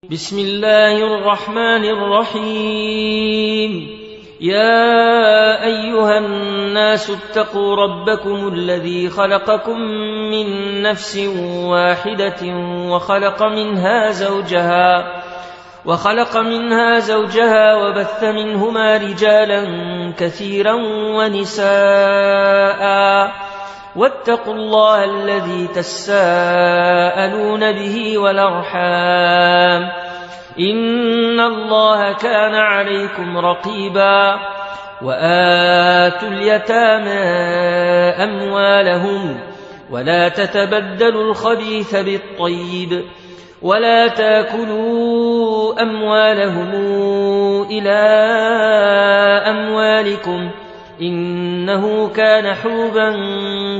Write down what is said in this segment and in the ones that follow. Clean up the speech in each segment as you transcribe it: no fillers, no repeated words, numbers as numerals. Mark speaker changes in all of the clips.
Speaker 1: بسم الله الرحمن الرحيم. يا أيها الناس اتقوا ربكم الذي خلقكم من نفس واحدة وخلق منها زوجها وبث منهما رجالا كثيرا ونساء، واتقوا الله الذي تساءلون به والأرحام، إن الله كان عليكم رقيبا. وآتوا اليتامى أموالهم ولا تتبدلوا الخبيث بالطيب ولا تاكلوا أموالهم إلى أموالكم إنه كان حوبا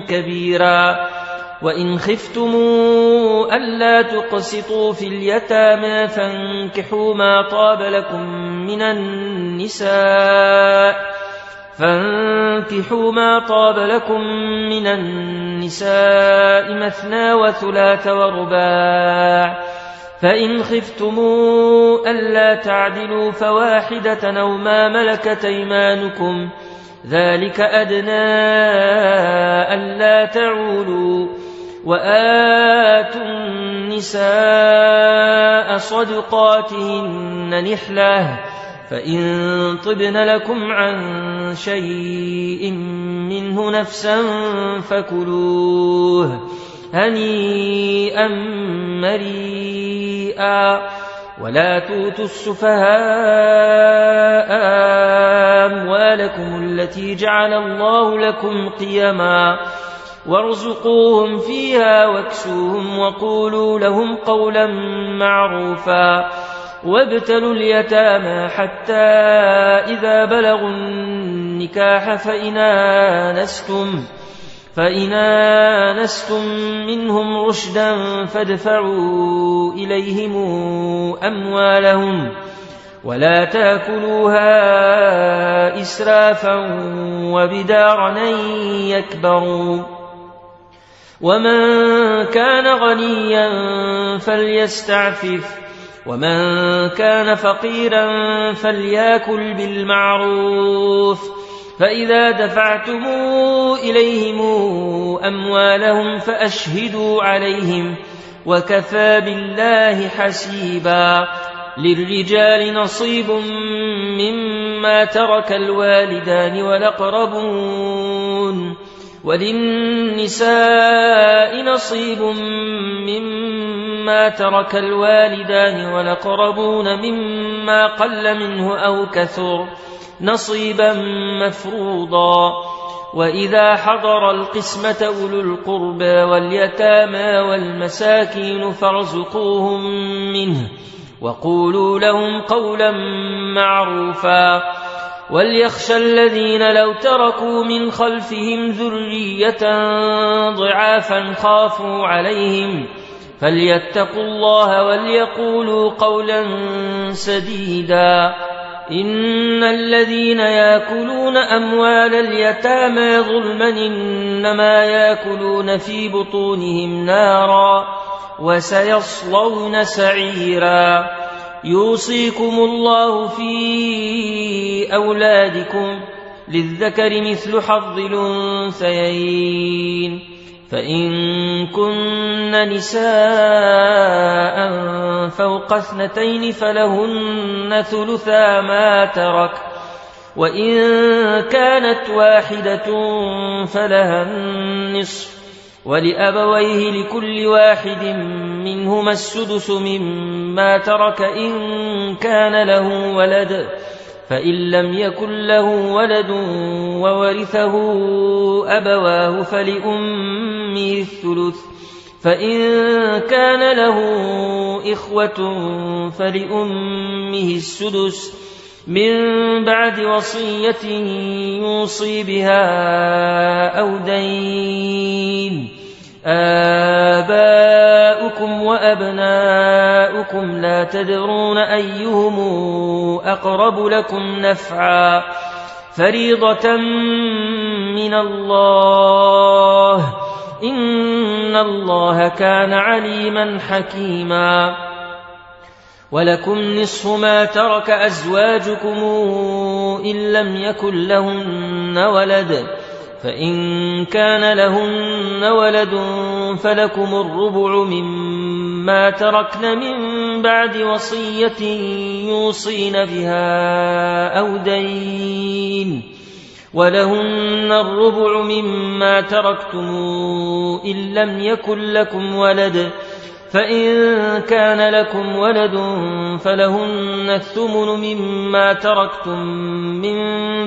Speaker 1: كبيرا. وإن خفتموا ألا تقسطوا في اليتامى فانكحوا ما طاب لكم من النساء مثنى وثلاث ورباع، فإن خفتموا ألا تعدلوا فواحدة أو ما ملكت أيمانكم ذلك أدنى ألا تعولوا. وآتوا النساء صدقاتهن نحلة، فإن طبن لكم عن شيء منه نفسا فكلوه هنيئا مريئا. ولا توتوا السفهاء أموالكم التي جعل الله لكم قيما وارزقوهم فيها واكسوهم وقولوا لهم قولا معروفا. وابتلوا اليتامى حتى إذا بلغوا النكاح فإن آنستم منهم رشدا فادفعوا إليهم أموالهم ولا تأكلوها إسرافا وبدارا أن يكبروا. ومن كان غنيا فليستعفف ومن كان فقيرا فليأكل بالمعروف. فإذا دفعتم إليهم أموالهم فأشهدوا عليهم وكفى بالله حسيبا. للرجال نصيب مما ترك الوالدان والأقربون، وللنساء نصيب مما ترك الوالدان والأقربون مما قل منه أو كثر نصيبا مفروضا. وإذا حضر القسمة أولو القربى واليتامى والمساكين فارزقوهم منه وقولوا لهم قولا معروفا. وليخشى الذين لو تركوا من خلفهم ذرية ضعافا خافوا عليهم فليتقوا الله وليقولوا قولا سديدا. إن الذين يأكلون أموال اليتامى ظلما إنما يأكلون في بطونهم نارا وسيصلون سعيرا. يوصيكم الله في أولادكم للذكر مثل حظ الأنثيين، فإن كن نساء فوق 2 فلهن ثلثا ما ترك، وإن كانت واحدة فلها النصف، ولأبويه لكل واحد منهما السدس مما ترك إن كان له ولد، فإن لم يكن له ولد وورثه أبواه فلأمه الثلث، فإن كان له إخوة فلأمه السدس من بعد وصية يوصي بها أو دين. آباؤكم وأبناؤكم لا تدرون أيهم أقرب لكم نفعا فريضة من الله إن الله كان عليما حكيما. ولكم نصف ما ترك أزواجكم إن لم يكن لهن ولد فإن كان لهن ولد فلكم الربع مما تركن من بعد وصية يوصين بها أو دين ولهن الربع مما تركتم إن لم يكن لكم ولد فإن كان لكم ولد فلهن الثمن مما تركتم من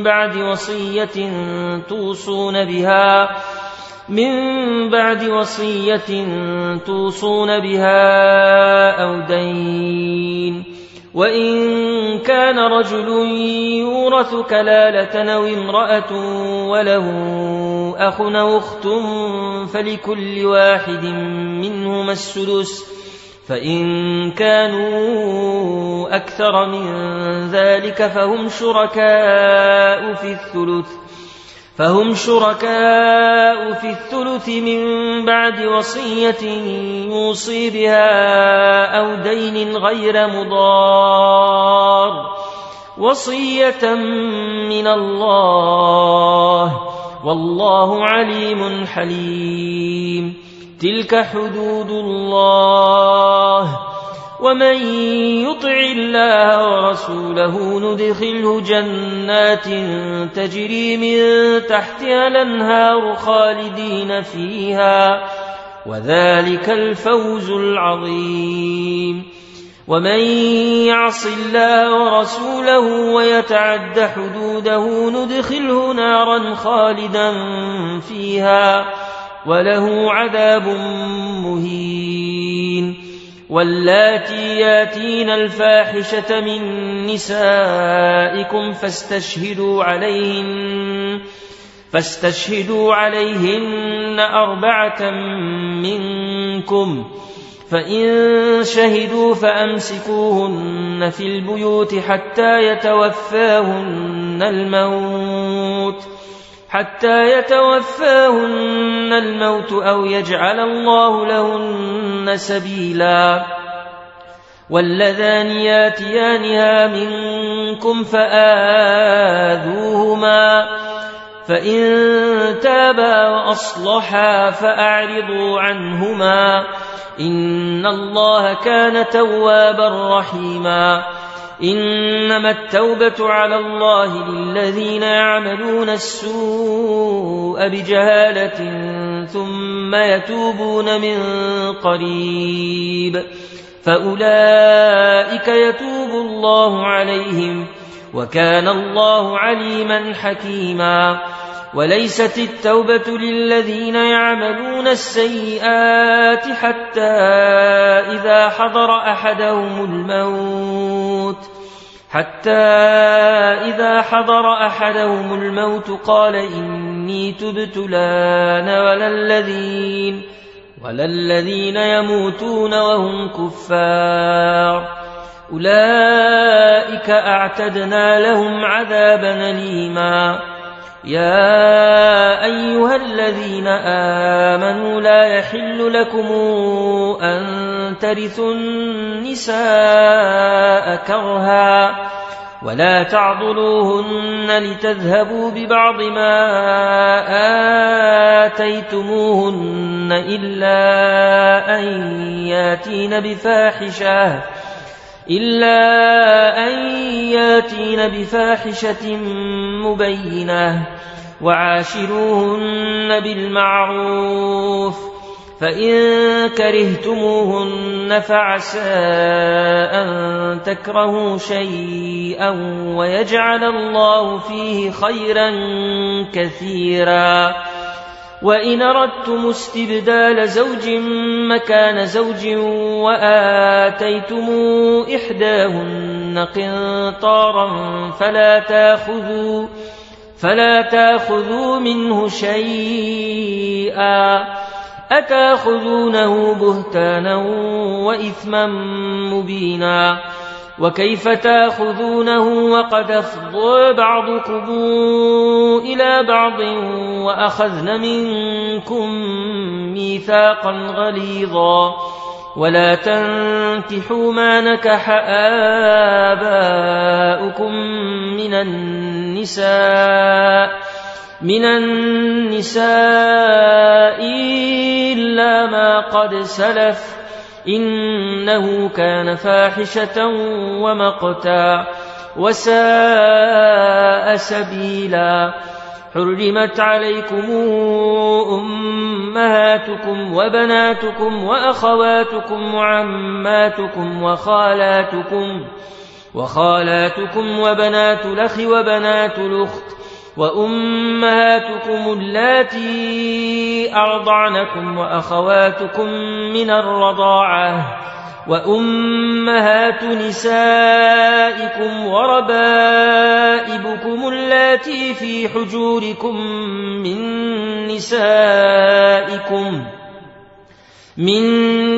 Speaker 1: بعد وصية توصون بها أو دين وإن كان رجل يورث كلالة أو امرأة وله أخ أو أخت فلكل واحد منهما السدس فإن كانوا أكثر من ذلك فهم شركاء في الثلث من بعد وصية يوصي بها أو دين غير مضار وصية من الله والله عليم حليم. تلك حدود الله ومن يطع الله ورسوله ندخله جنات تجري من تحتها الأنهار خالدين فيها وذلك الفوز العظيم. ومن يعص الله ورسوله ويتعد حدوده ندخله نارا خالدا فيها وله عذاب مهين. واللاتي ياتين الفاحشة من نسائكم فاستشهدوا عليهن 4 منكم فإن شهدوا فأمسكوهن في البيوت حتى يتوفاهن الموت أو يجعل الله لهن سبيلا. واللذان ياتيانها منكم فآذوهما فإن تابا وأصلحا فأعرضوا عنهما إن الله كان توابا رحيما. إنما التوبة على الله للذين يعملون السوء بجهالة ثم يتوبون من قريب فأولئك يتوب الله عليهم وكان الله عليما حكيما. وليست التوبة للذين يعملون السيئات حتى إذا حضر أحدهم الموت قال إني تبت الآن ولا الذين يموتون وهم كفار أولئك أعتدنا لهم عذابا أليما. يا أيها الذين آمنوا لا يحل لكم أن ترثوا النساء كرها ولا تعضلوهن لتذهبوا ببعض ما آتيتموهن إلا أن ياتين بفاحشة مبينة وعاشروهن بالمعروف فإن كرهتموهن فعسى أن تكرهوا شيئا ويجعل الله فيه خيرا كثيرا. وإن أردتم استبدال زوج مكان زوج وآتيتم إحداهن قنطارا فلا تأخذوا منه شيئا أتأخذونه بهتانا وإثما مبينا. وكيف تأخذونه وقد أفضى بعضكم إلى بعض وأخذن منكم ميثاقا غليظا ولا تنكحوا ما نكح آباؤكم من النساء إلا ما قد سلف إنه كان فاحشة ومقتا وساء سبيلا. حرمت عليكم أمهاتكم وبناتكم وأخواتكم وعماتكم وخالاتكم وبنات الأخ وبنات الأخت وأمهاتكم اللاتي أرضعنكم وأخواتكم من الرضاعة وأمهات نسائكم وربائبكم اللاتي في حجوركم من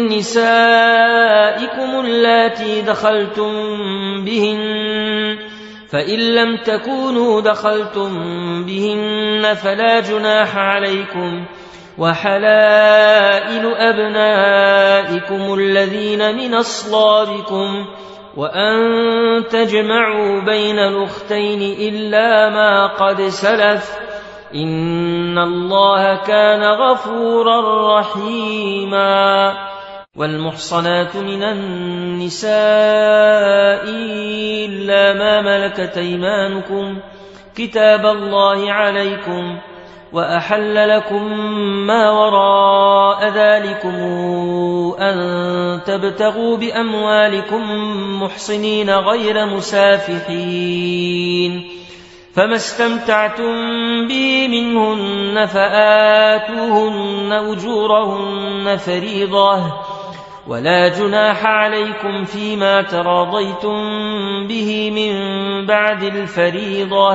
Speaker 1: نسائكم اللاتي دخلتم بهن، فإن لم تكونوا دخلتم بهن فلا جناح عليكم. وحلائل أبنائكم الذين من أصلابكم وأن تجمعوا بين الأختين إلا ما قد سلف إن الله كان غفورا رحيما. والمحصنات من النساء إلا ما ملكت أيمانكم كتاب الله عليكم، وأحل لكم ما وراء ذلكم أن تبتغوا بأموالكم محصنين غير مسافحين، فما استمتعتم به منهن فآتوهن أجورهن فريضة، ولا جناح عليكم فيما تراضيتم به من بعد الفريضة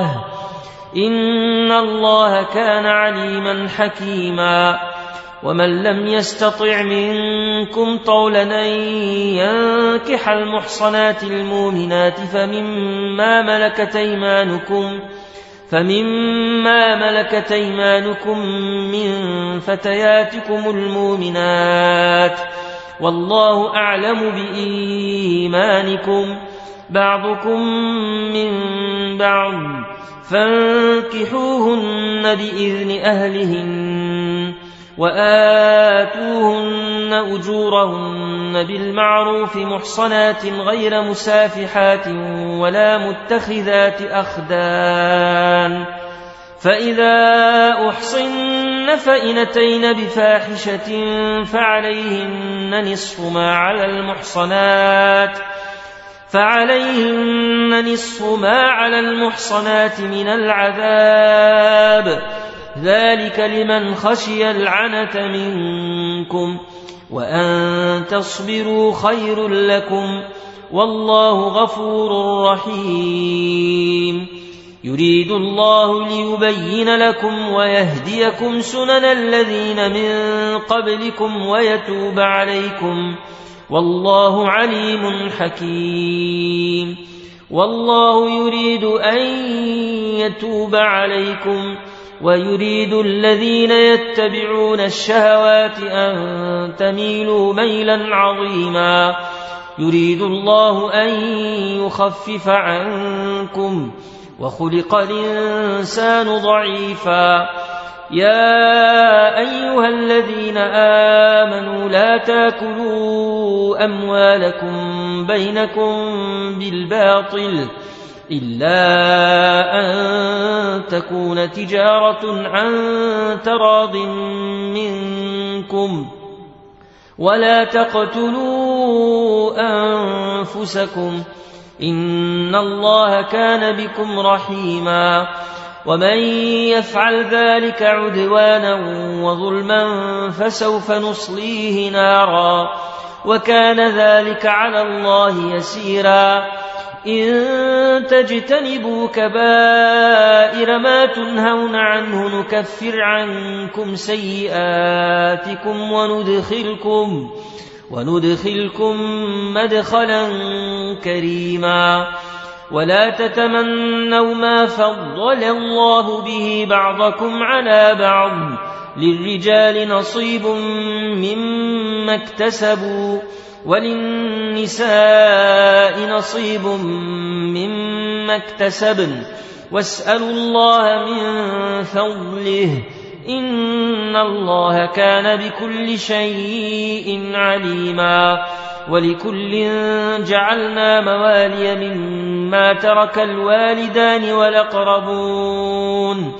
Speaker 1: إن الله كان عليما حكيما. ومن لم يستطع منكم طولا أن ينكح المحصنات المؤمنات فمما ملكت أيمانكم من فتياتكم المؤمنات، والله أعلم بإيمانكم بعضكم من بعض، فانكحوهن بإذن أهلهن وآتوهن أجورهن بالمعروف محصنات غير مسافحات ولا متخذات أخدان. فإذا أحصن فإن أتين بفاحشة فعليهن نصف ما على المحصنات من العذاب، ذلك لمن خشي العنة منكم، وأن تصبروا خير لكم، والله غفور رحيم. يريد الله ليبين لكم ويهديكم سنن الذين من قبلكم ويتوب عليكم، والله عليم حكيم. والله يريد أن يتوب عليكم ويريد الذين يتبعون الشهوات أن تميلوا ميلا عظيما. يريد الله أن يخفف عنكم وخلق الإنسان ضعيفا. يا أيها الذين آمنوا لا تاكلوا أموالكم بينكم بالباطل إلا أن تكون تجارة عن تراض منكم، ولا تقتلوا أنفسكم إن الله كان بكم رحيما. ومن يفعل ذلك عدوانا وظلما فسوف نصليه نارا، وكان ذلك على الله يسيرا. إن تجتنبوا كبائر ما تنهون عنه نكفر عنكم سيئاتكم وندخلكم مدخلا كريما. ولا تتمنوا ما فضل الله به بعضكم على بعض، للرجال نصيب مما مما اكتسبوا وللنساء نصيب مما اكتسبن واسألوا الله من فضله إن الله كان بكل شيء عليما ولكل جعلنا موالي مما ترك الوالدان والأقربون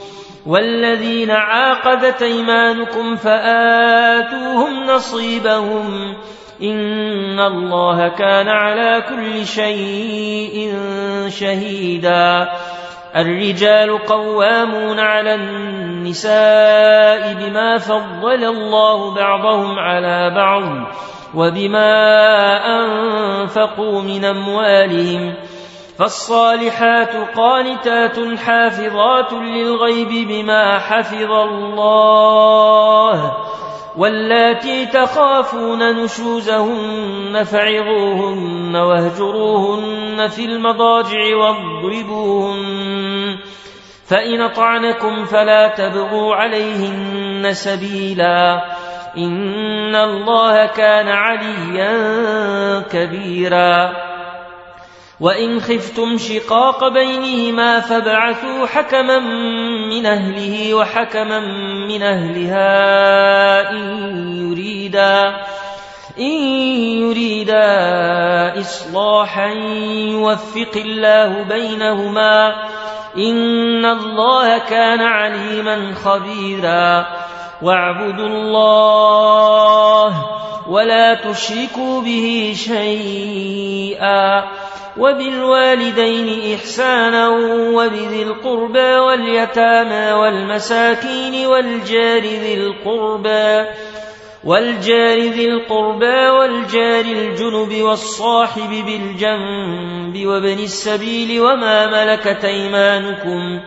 Speaker 1: والذين عاقدت أيمانكم فآتوهم نصيبهم إن الله كان على كل شيء شهيدا الرجال قوامون على النساء بما فضل الله بعضهم على بعض وبما أنفقوا من أموالهم فالصالحات قانتات حافظات للغيب بما حفظ الله واللاتي تخافون نشوزهن فعظوهن واهجروهن في المضاجع واضربوهن فإن أطعنكم فلا تبغوا عليهن سبيلا إن الله كان عليا كبيرا وإن خفتم شقاق بينهما فابعثوا حكما من أهله وحكما من أهلها إن يريدا إصلاحا يوفق الله بينهما إن الله كان عليما خبيرا واعبدوا الله ولا تشركوا به شيئا وبالوالدين إحسانا وبذي القربى واليتامى والمساكين والجار ذي القربى والجار الجنب والصاحب بالجنب وابن السبيل وما ملكت أيمانكم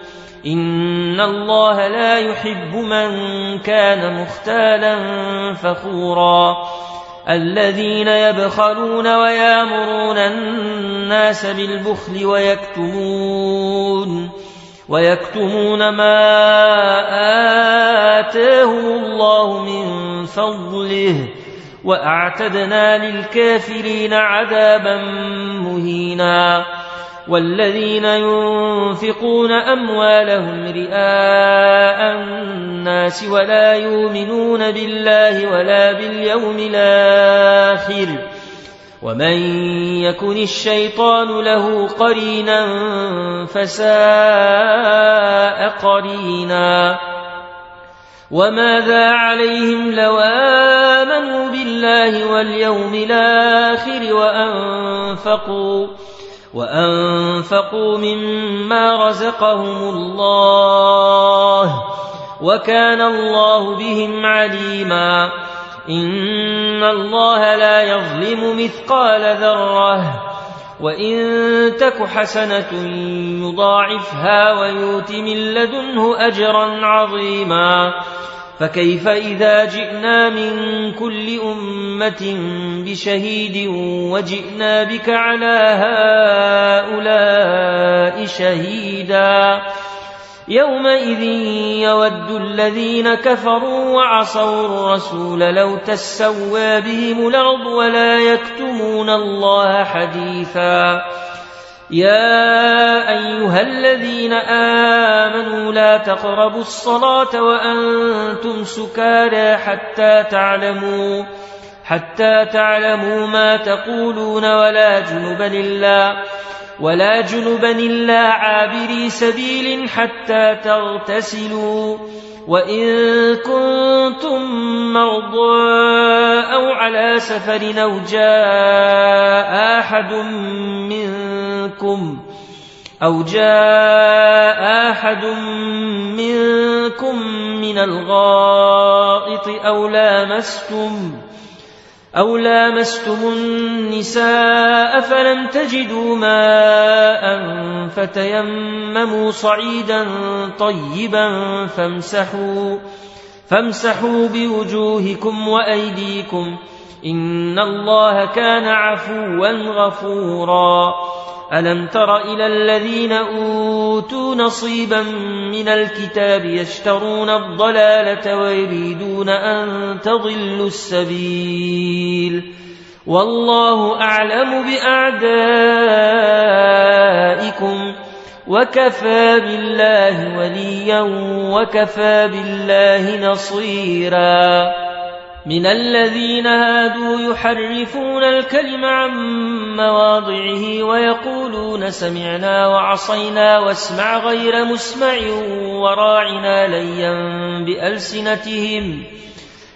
Speaker 1: إن الله لا يحب من كان مختالا فخورا الذين يبخلون ويامرون الناس بالبخل ويكتمون ما آتاهم الله من فضله وأعتدنا للكافرين عذابا مهينا والذين ينفقون أموالهم رئاء الناس ولا يؤمنون بالله ولا باليوم الآخر ومن يكن الشيطان له قرينا فساء قرينا وماذا عليهم لو آمنوا بالله واليوم الآخر وأنفقوا مما رزقهم الله وكان الله بهم عليما إن الله لا يظلم مثقال ذرة وإن تك حسنة يضاعفها ويؤت من لدنه أجرا عظيما فكيف إذا جئنا من كل أمة بشهيد وجئنا بك على هؤلاء شهيدا يومئذ يود الذين كفروا وعصوا الرسول لو تسوى بهم الأرض ولا يكتمون الله حديثا يا أيها الذين آمنوا لا تقربوا الصلاة وأنتم سكارى حتى تعلموا ما تقولون ولا جنبا إلا عابري سبيل حتى تغتسلوا وإن كنتم مرضى أو على سفر أو جاء أحد منكم من الغائط أو لامستم النساء فلم تجدوا ماء فتيمموا صعيدا طيبا فامسحوا بوجوهكم وأيديكم إن الله كان عفوا غفورا ألم تر إلى الذين أوتوا نصيبا من الكتاب يشترون الضلالة ويريدون أن تضلوا السبيل والله أعلم بأعدائكم وكفى بالله وليا وكفى بالله نصيرا من الذين هادوا يحرفون الكلم عن مواضعه ويقولون سمعنا وعصينا واسمع غير مسمع وراعنا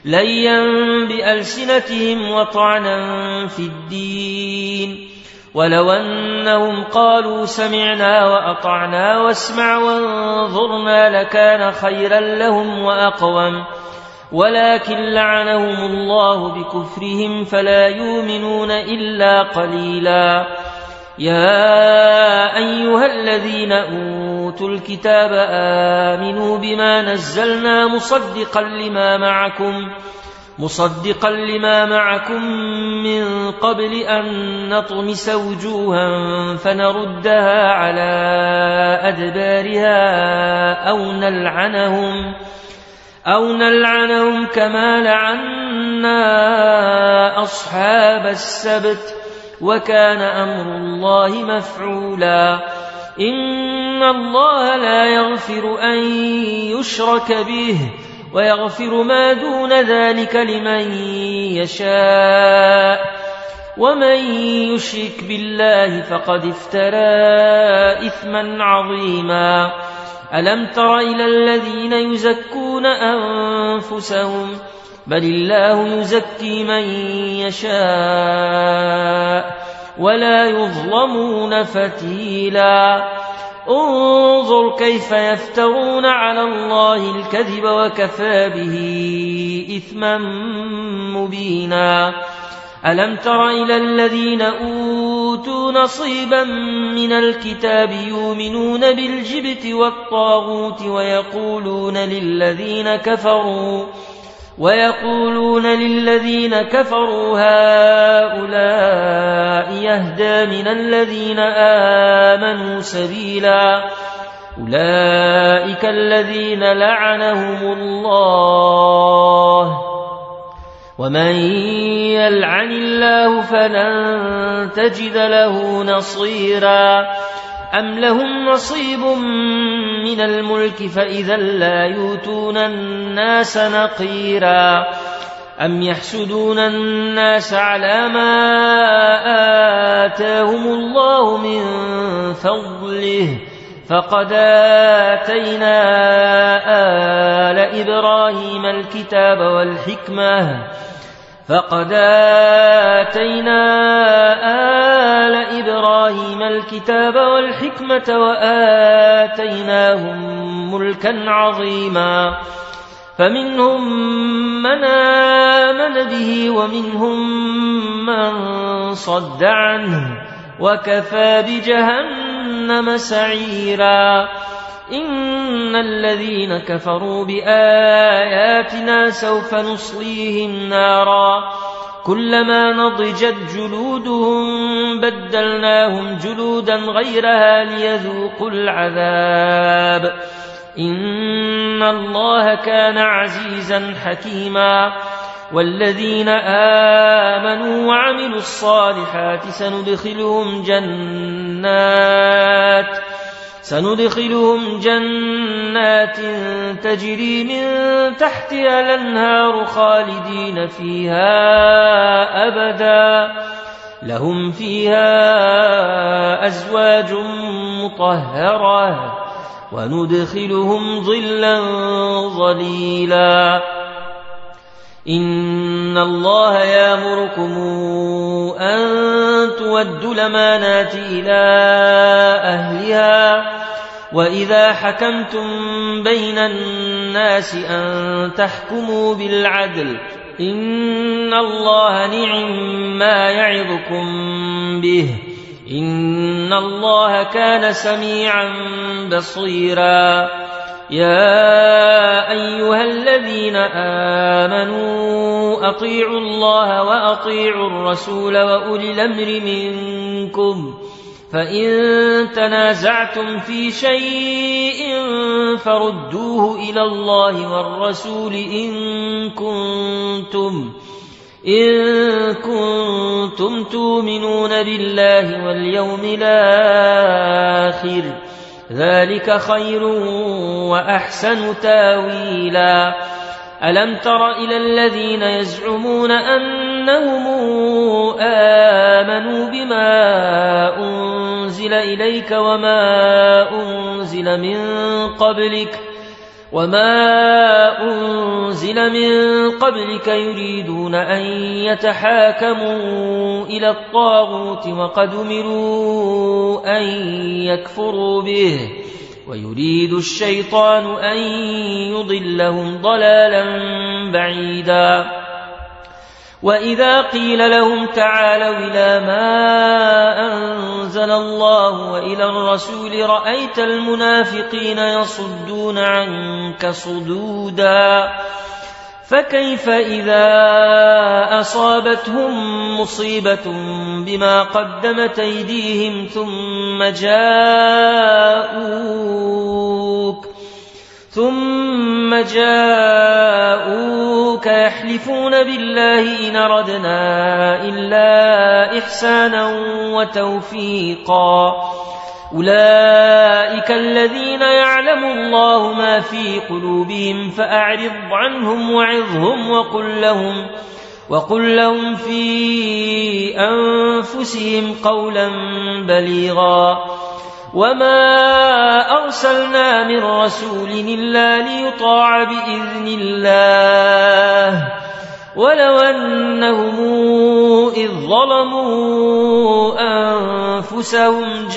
Speaker 1: ليا بألسنتهم وطعنا في الدين ولو أنهم قالوا سمعنا وأطعنا واسمع وانظرنا لكان خيرا لهم وأقوم ولكن لعنهم الله بكفرهم فلا يؤمنون إلا قليلا يا أيها الذين أوتوا الكتاب آمنوا بما نزلنا مصدقا لما معكم من قبل أن نطمس وجوها فنردها على أدبارها أو نلعنهم كما لعنا أصحاب السبت وكان أمر الله مفعولا إن الله لا يغفر أن يشرك به ويغفر ما دون ذلك لمن يشاء ومن يشرك بالله فقد افترى إثما عظيما ألم تر إلى الذين يزكون أنفسهم بل الله يزكي من يشاء ولا يظلمون فتيلا انظر كيف يفترون على الله الكذب وكفى به إثما مبينا ألم تر إلى الذين أوتوا نصيبا من الكتاب يؤمنون بالجبت والطاغوت ويقولون للذين كفروا هؤلاء يهدى من الذين آمنوا سبيلا أولئك الذين لعنهم الله ومن يلعن الله فلن تجد له نصيرا أم لهم نصيب من الملك فإذا لا يؤتون الناس نقيرا أم يحسدون الناس على ما آتاهم الله من فضله فقد آتينا آل إبراهيم الكتاب والحكمة وآتيناهم ملكا عظيما فمنهم من آمن به ومنهم من صد عنه وكفى بجهنم سعيرا إن الذين كفروا بآياتنا سوف نصليهم نارا كلما نضجت جلودهم بدلناهم جلودا غيرها ليذوقوا العذاب إن الله كان عزيزا حكيما والذين آمنوا وعملوا الصالحات سندخلهم جنات تجري من تحتها الأنهار خالدين فيها أبدا لهم فيها أزواج مطهرة وندخلهم ظلا ظليلا إن الله يأمركم أن تودوا الأمانات إلى أهلها وإذا حكمتم بين الناس أن تحكموا بالعدل إن الله نعم ما يعظكم به إن الله كان سميعا بصيرا يا أيها الذين آمنوا أطيعوا الله وأطيعوا الرسول وأولي الأمر منكم فإن تنازعتم في شيء فردوه إلى الله والرسول إن كنتم تؤمنون بالله واليوم الآخر، ذلك خير وأحسن تاويلا. ألم تر إلى الذين يزعمون أنهم آمنوا بما أنزل إليك وما أنزل من قبلك يريدون أن يتحاكموا إلى الطاغوت وقد أمروا أن يكفروا به ويريد الشيطان أن يضلهم ضلالا بعيدا. وإذا قيل لهم تعالوا إلى ما أنزل الله وإلى الرسول رأيت المنافقين يصدون عنك صدودا. فكيف إذا أصابتهم مصيبة بما قدمت أيديهم ثم جاءوك يحلفون بالله إن أردنا إلا إحسانا وتوفيقا. أولئك الذين يعلم الله ما في قلوبهم فأعرض عنهم وعظهم وقل لهم في أنفسهم قولا بليغا. وما أرسلنا من رسول إلا ليطاع بإذن الله ولو أنهم إذ ظلموا أنفسهم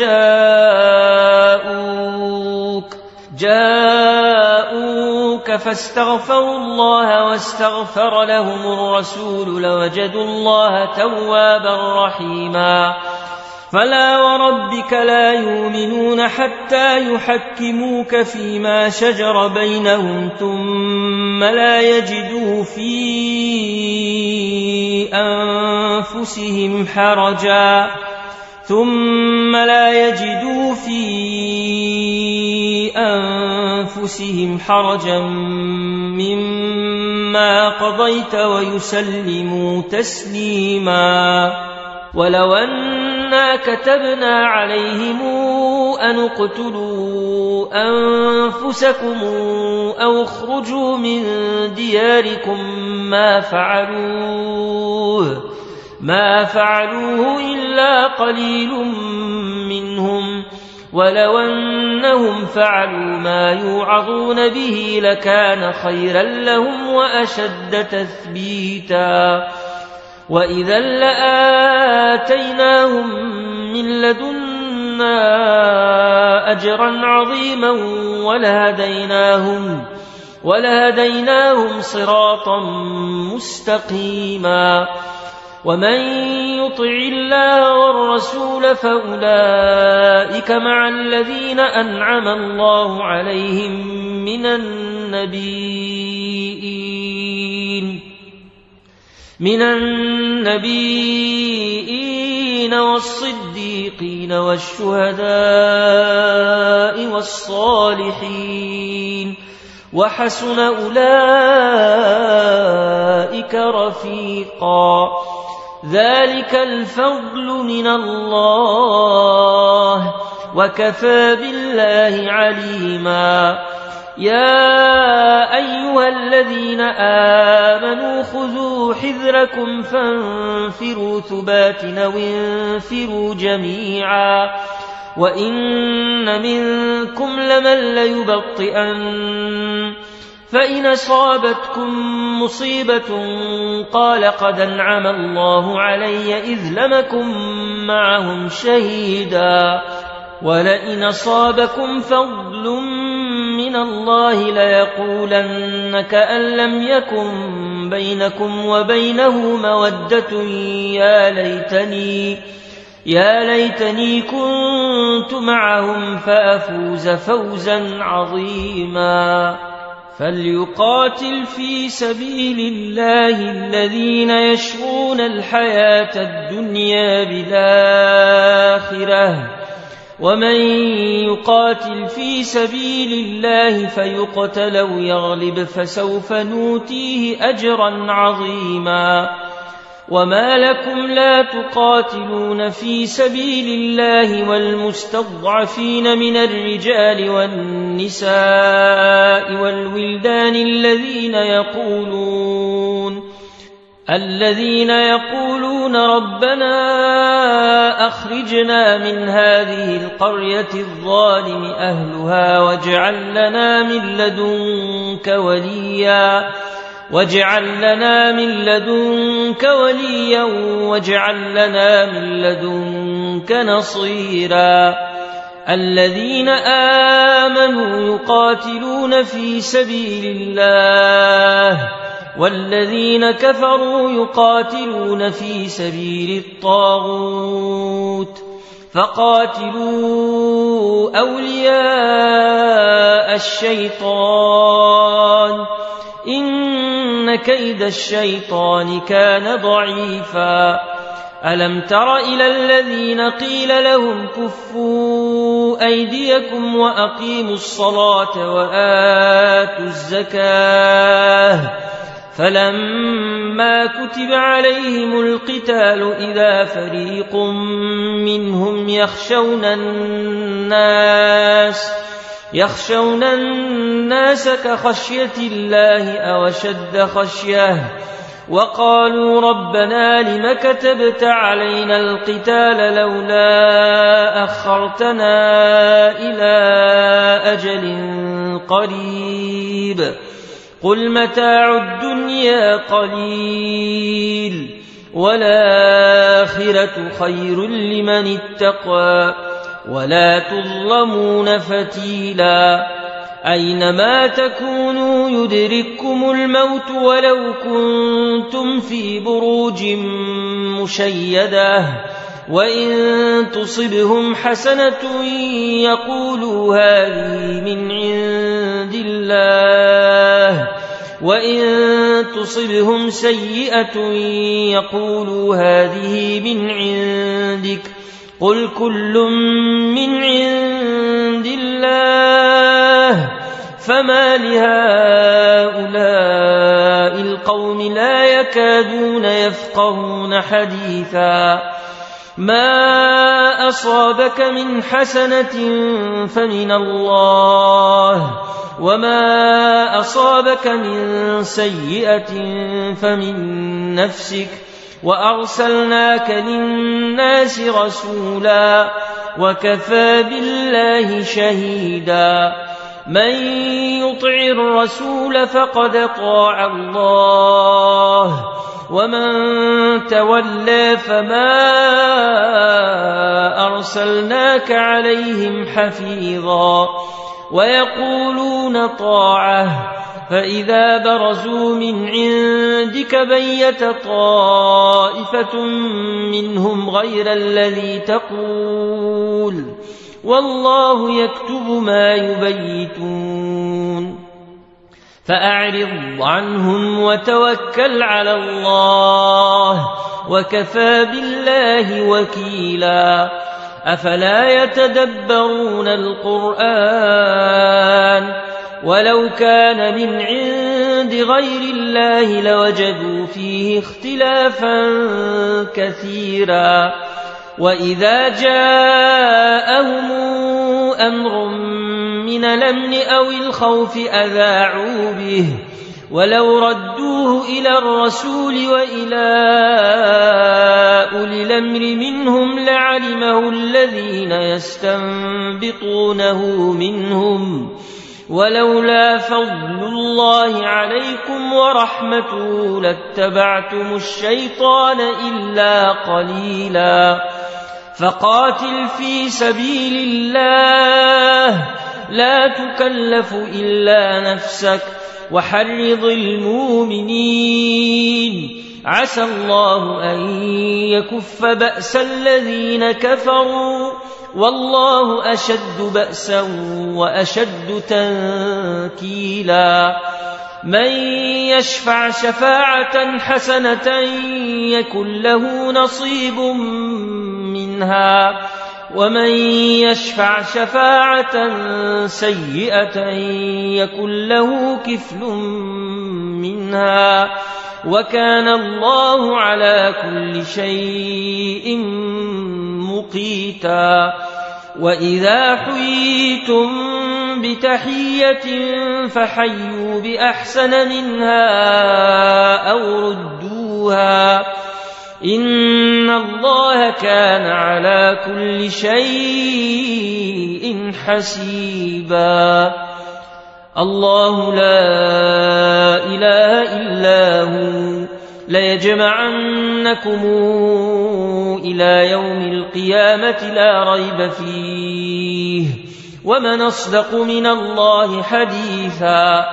Speaker 1: جاءوك فاستغفروا الله واستغفر لهم الرسول لوجدوا الله توابا رحيما. فلا وربك لا يؤمنون حتى يحكموك فيما شجر بينهم ثم لا يجدوا في أنفسهم حرجا مما قضيت ويسلموا تسليما. ولو أنا كتبنا عليهم أن اقتلوا أنفسكم أو اخرجوا من دياركم ما فعلوه إلا قليل منهم ولو أنهم فعلوا ما يوعظون به لكان خيرا لهم وأشد تثبيتا. وإذا لآتيناهم من لدنا أجرا عظيما ولهديناهم صراطا مستقيما. ومن يطع الله والرسول فأولئك مع الذين أنعم الله عليهم من النبيين والصديقين والشهداء والصالحين وحسن أولئك رفيقا. ذلك الفضل من الله وكفى بالله عليما. يا أيها الذين آمنوا خذوا حذركم فانفروا ثبات أو انفروا جميعا وإن منكم لمن ليبطئن فإن أصابتكم مصيبة قال قد أنعم الله علي إذ لمكم معهم شهيدا ولئن أصابكم فضل من الله ليقولن كأن لم يكن بينكم وبينه مودة يا ليتني كنت معهم فأفوز فوزا عظيما. فليقاتل في سبيل الله الذين يشرون الحياة الدنيا بالآخرة ومن يقاتل في سبيل الله فيقتل أو يغلب فسوف نؤتيه أجرا عظيما وما لكم لا تقاتلون في سبيل الله والمستضعفين من الرجال والنساء والولدان الذين يقولون ربنا أخرجنا من هذه القرية الظالم أهلها واجعل لنا من لدنك وليا واجعل لنا من لدنك نصيرا الذين آمنوا يقاتلون في سبيل الله والذين كفروا يقاتلون في سبيل الطاغوت فقاتلوا أولياء الشيطان إن كيد الشيطان كان ضعيفا ألم تر إلى الذين قيل لهم كفوا أيديكم وأقيموا الصلاة وآتوا الزكاة فلما كتب عليهم القتال إذا فريق منهم يخشون الناس كخشية الله أو أشد خشية وقالوا ربنا لم كتبت علينا القتال لولا أخرتنا إلى أجل قريب قل متاع الدنيا قليل والآخرة خير لمن اتقى ولا تظلمون فتيلا أينما تكونوا يدرككم الموت ولو كنتم في بروج مشيدة وإن تصبهم حسنة يقولوا هذه من عند الله وإن تصبهم سيئة يقولوا هذه من عندك قل كل من عند الله فما لهؤلاء القوم لا يكادون يفقهون حديثا ما أصابك من حسنة فمن الله وما أصابك من سيئة فمن نفسك وأرسلناك للناس رسولا وكفى بالله شهيدا من يطع الرسول فقد طاع الله ومن تولى فما أرسلناك عليهم حفيظا ويقولون طاعة فإذا برزوا من عندك بيت طائفة منهم غير الذي تقول والله يكتب ما يبيتون فأعرض عنهم وتوكل على الله وكفى بالله وكيلا أفلا يتدبرون القرآن ولو كان من عند غير الله لوجدوا فيه اختلافا كثيرا وإذا جاءهم أمر من الأمن أو الخوف أذاعوا به ولو ردوه إلى الرسول وإلى أولي الأمر منهم لعلمه الذين يستنبطونه منهم ولولا فضل الله عليكم ورحمته لاتبعتم الشيطان إلا قليلا فقاتل في سبيل الله لا تكلف إلا نفسك وحرض المؤمنين عسى الله أن يكف بأس الذين كفروا والله أشد بأسا وأشد تنكيلا من يشفع شفاعة حسنة يكن له نصيب منها ومن يشفع شفاعة سيئة يكن له كفل منها وكان الله على كل شيء مقيتا. وإذا حييتم بتحية فحيوا بأحسن منها أو ردوها إن الله كان على كل شيء حسيبا. الله لا إله إلا هو ليجمعنكم إلى يوم القيامة لا ريب فيه ومن أصدق من الله حديثا.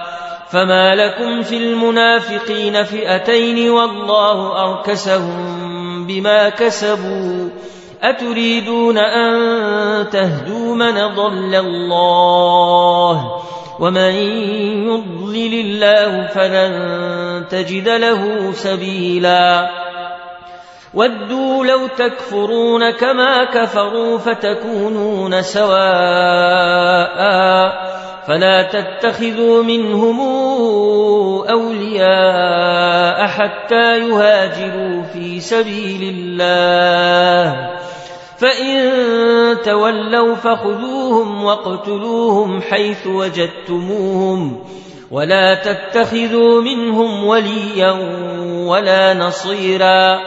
Speaker 1: فما لكم في المنافقين فئتين والله أركسهم بما كسبوا أتريدون أن تهدوا من ضل الله ومن يضلل الله فلن تجد له سبيلا. ودوا لو تكفرون كما كفروا فتكونون سواء فلا تتخذوا منهم أولياء حتى يهاجروا في سبيل الله فإن تولوا فخذوهم واقتلوهم حيث وجدتموهم ولا تتخذوا منهم وليا ولا نصيرا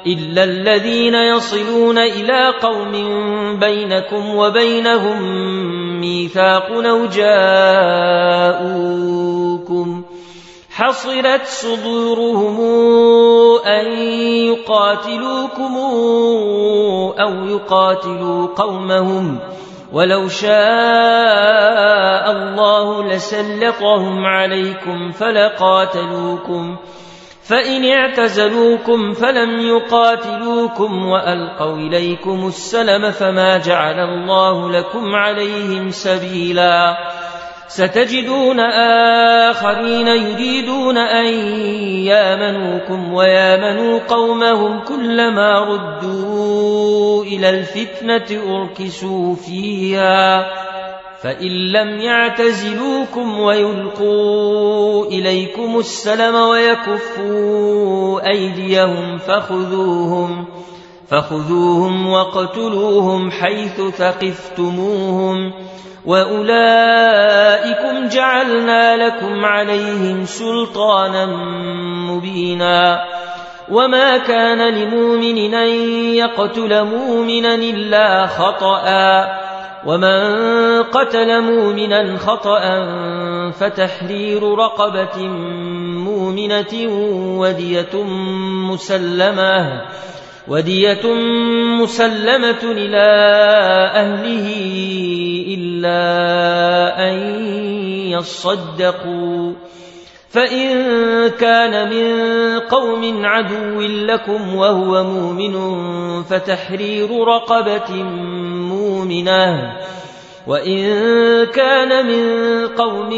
Speaker 1: إلا الذين يصلون إلى قوم بينكم وبينهم ميثاق أو جاءوكم حصرت صدورهم أن يقاتلوكم أو يقاتلوا قومهم ولو شاء الله لسلطهم عليكم فلقاتلوكم فإن اعتزلوكم فلم يقاتلوكم وألقوا إليكم السلم فما جعل الله لكم عليهم سبيلا. ستجدون آخرين يريدون أن يامنوكم ويامنوا قومهم كلما ردوا إلى الفتنة أركسوا فيها فإن لم يعتزلوكم ويلقوا إليكم السلم ويكفوا أيديهم فخذوهم واقتلوهم حيث ثقفتموهم وأولئكم جعلنا لكم عليهم سلطانا مبينا. وما كان لمؤمن أن يقتل مؤمنا إلا خطأ ومن قتل مؤمنا خطأ فتحرير رقبة مؤمنة ودية مسلمة إلى أهله إلا أن يصدقوا فإن كان من قوم عدو لكم وهو مؤمن فتحرير رقبة مؤمنة وإن كان من قوم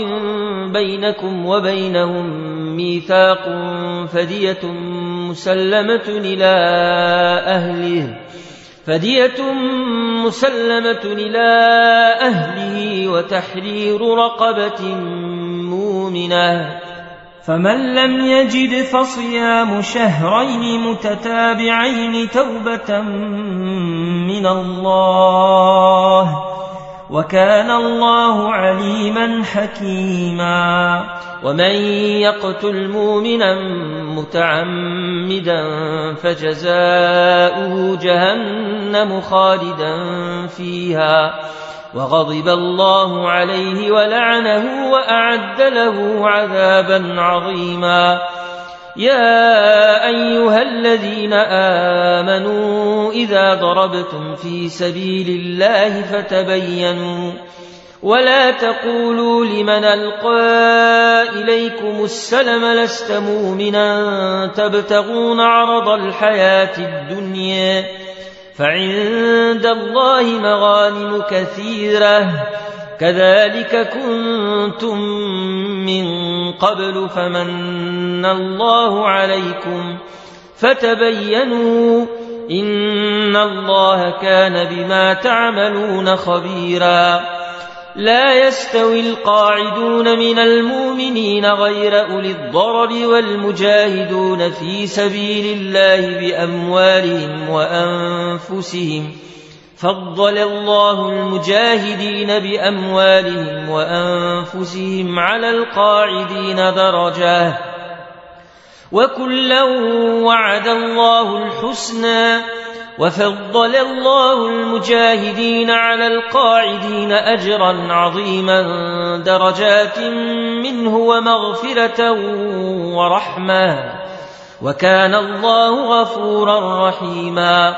Speaker 1: بينكم وبينهم ميثاق فدية مسلمة إلى أهله وتحرير رقبة مؤمنة. فمن لم يجد فصيام شهرين متتابعين توبة من الله وكان الله عليما حكيما. ومن يقتل مؤمنا متعمدا فجزاؤه جهنم خالدا فيها وغضب الله عليه ولعنه وأعد له عذابا عظيما. يا أيها الذين آمنوا إذا ضربتم في سبيل الله فتبينوا ولا تقولوا لمن ألقى إليكم السلم لست مؤمنا تبتغون عرض الحياة الدنيا فعند الله مغانم كثيرة كذلك كنتم من قبل فمن الله عليكم فتبينوا إن الله كان بما تعملون خبيرا لا يستوي القاعدون من المؤمنين غير أولي الضرر والمجاهدون في سبيل الله بأموالهم وأنفسهم فضل الله المجاهدين بأموالهم وأنفسهم على القاعدين درجة وكلا وعد الله الحسنى وفضل الله المجاهدين على القاعدين أجرا عظيما درجات منه ومغفرة ورحمة وكان الله غفورا رحيما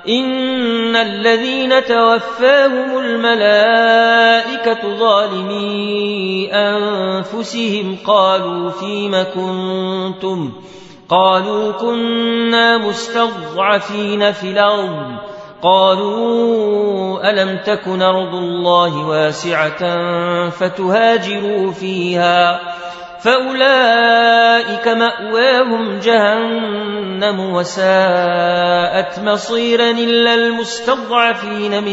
Speaker 1: إن الذين توفاهم الملائكة ظالمي أنفسهم قالوا فيم كنتم قالوا كنا مستضعفين في الأرض قالوا ألم تكن أرض الله واسعة فتهاجروا فيها فأولئك مأواهم جهنم وساءت مصيرا إلا المستضعفين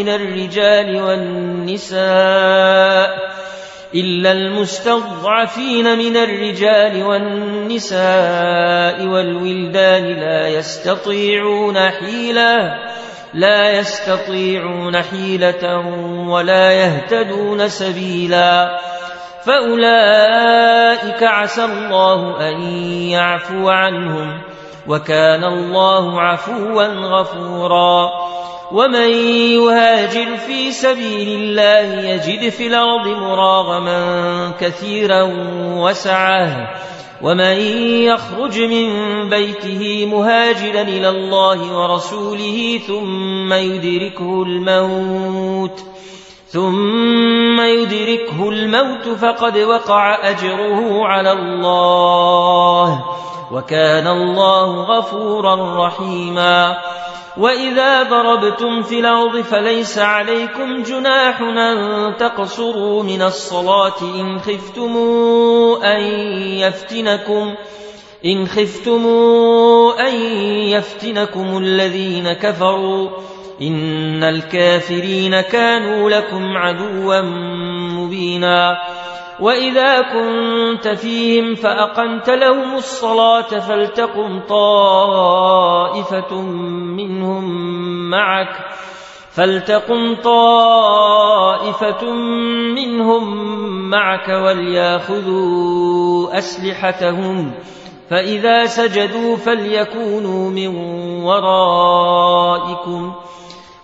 Speaker 1: من الرجال والنساء والولدان لا يستطيعون حيلة ولا يهتدون سبيلا فأولئك عسى الله أن يعفو عنهم وكان الله عفوا غفورا ومن يهاجر في سبيل الله يجد في الأرض مراغما كثيرا وسعة ومن يخرج من بيته مهاجرا إلى الله ورسوله ثم يدركه الموت فقد وقع أجره على الله وكان الله غفورا رحيما وإذا ضربتم في الأرض فليس عليكم جناح أن تقصروا من الصلاة إن خفتموا أن يفتنكم الذين كفروا إن الكافرين كانوا لكم عدوا مبينا وإذا كنت فيهم فأقمت لهم الصلاة فلتقم طائفة منهم معك وليأخذوا أسلحتهم فإذا سجدوا فليكونوا من ورائكم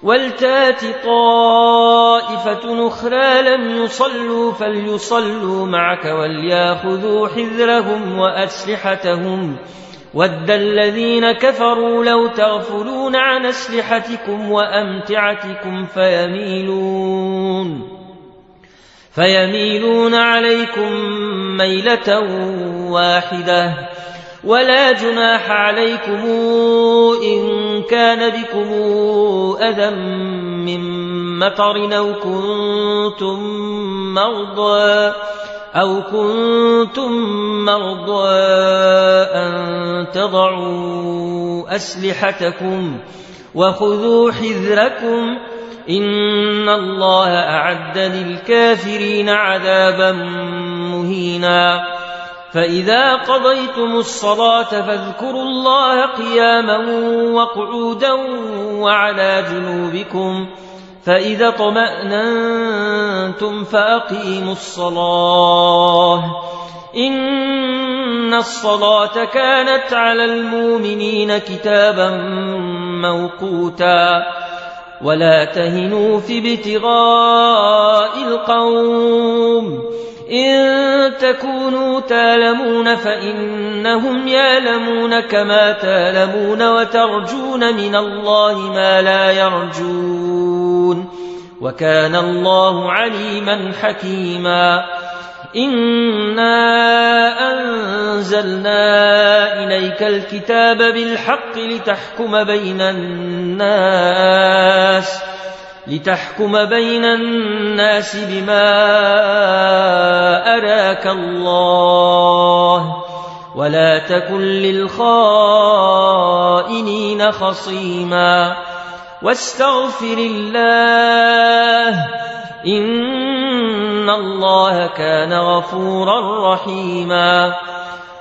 Speaker 1: ولتات طائفة أخرى لم يصلوا فليصلوا معك وليأخذوا حذرهم وأسلحتهم ود الذين كفروا لو تغفلون عن أسلحتكم وأمتعتكم فيميلون عليكم ميلة واحدة ولا جناح عليكم إن كان بكم أذى من مطر أو كنتم مرضى أن تضعوا أسلحتكم وخذوا حذركم إن الله أعد للكافرين عذابا مهينا فإذا قضيتم الصلاة فاذكروا الله قياما وقعودا وعلى جنوبكم فإذا اطمأننتم فأقيموا الصلاة إن الصلاة كانت على المؤمنين كتابا موقوتا ولا تهنوا في ابتغاء القوم إن تكونوا تالمون فإنهم يالمون كما تالمون وترجون من الله ما لا يرجون وكان الله عليما حكيما إنا أنزلنا إليك الكتاب بالحق لتحكم بين الناس بما أراك الله ولا تكن للخائنين خصيما واستغفر الله إن الله كان غفورا رحيما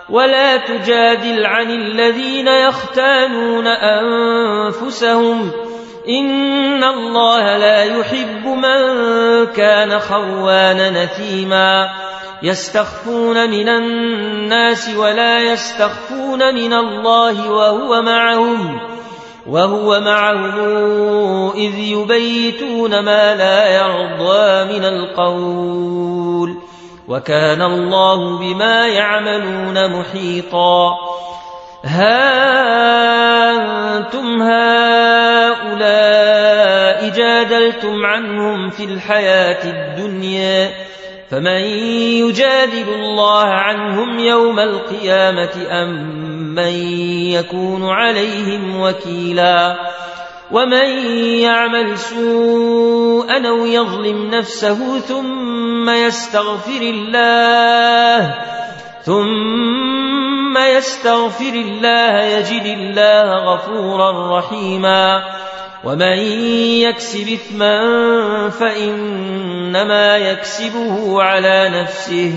Speaker 1: ولا تجادل عن الذين يختانون أنفسهم إن الله لا يحب من كان خوانا نثيما يستخفون من الناس ولا يستخفون من الله وهو معهم إذ يبيتون ما لا يرضى من القول وكان الله بما يعملون محيطا ها أنتم هؤلاء جادلتم عنهم في الحياة الدنيا فمن يجادل الله عنهم يوم القيامة أم من يكون عليهم وكيلا ومن يعمل سوءا أو يظلم نفسه ثم يستغفر الله يجد الله غفورا رحيما ومن يكسب إثما فإنما يكسبه على نفسه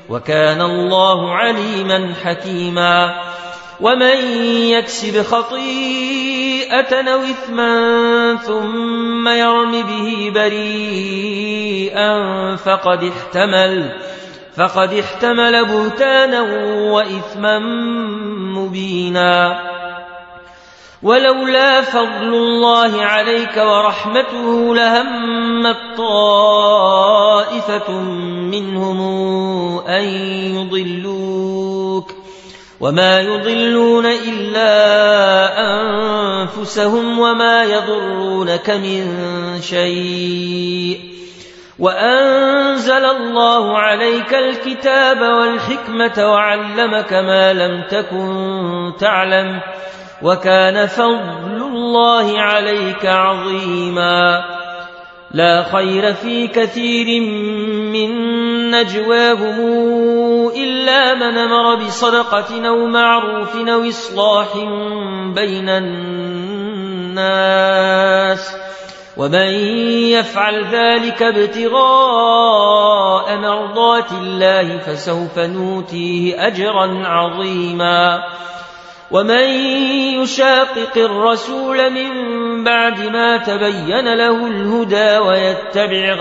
Speaker 1: وكان الله عليما حكيما ومن يكسب خطيئة أو إثما ثم يرم به بريئا فقد احتمل بهتانا وإثما مبينا ولولا فضل الله عليك ورحمته لهمت طائفة منهم أن يضلوك وما يضلون إلا أنفسهم وما يضرونك من شيء وأنزل الله عليك الكتاب والحكمة وعلمك ما لم تكن تعلم وكان فضل الله عليك عظيما لا خير في كثير من نجواهم إلا من أمر بصدقة أو معروف أو إصلاح بين الناس ومن يفعل ذلك ابتغاء مرضات الله فسوف نؤتيه أجرا عظيما ومن يشاقق الرسول من بعد ما تبين له الهدى ويتبع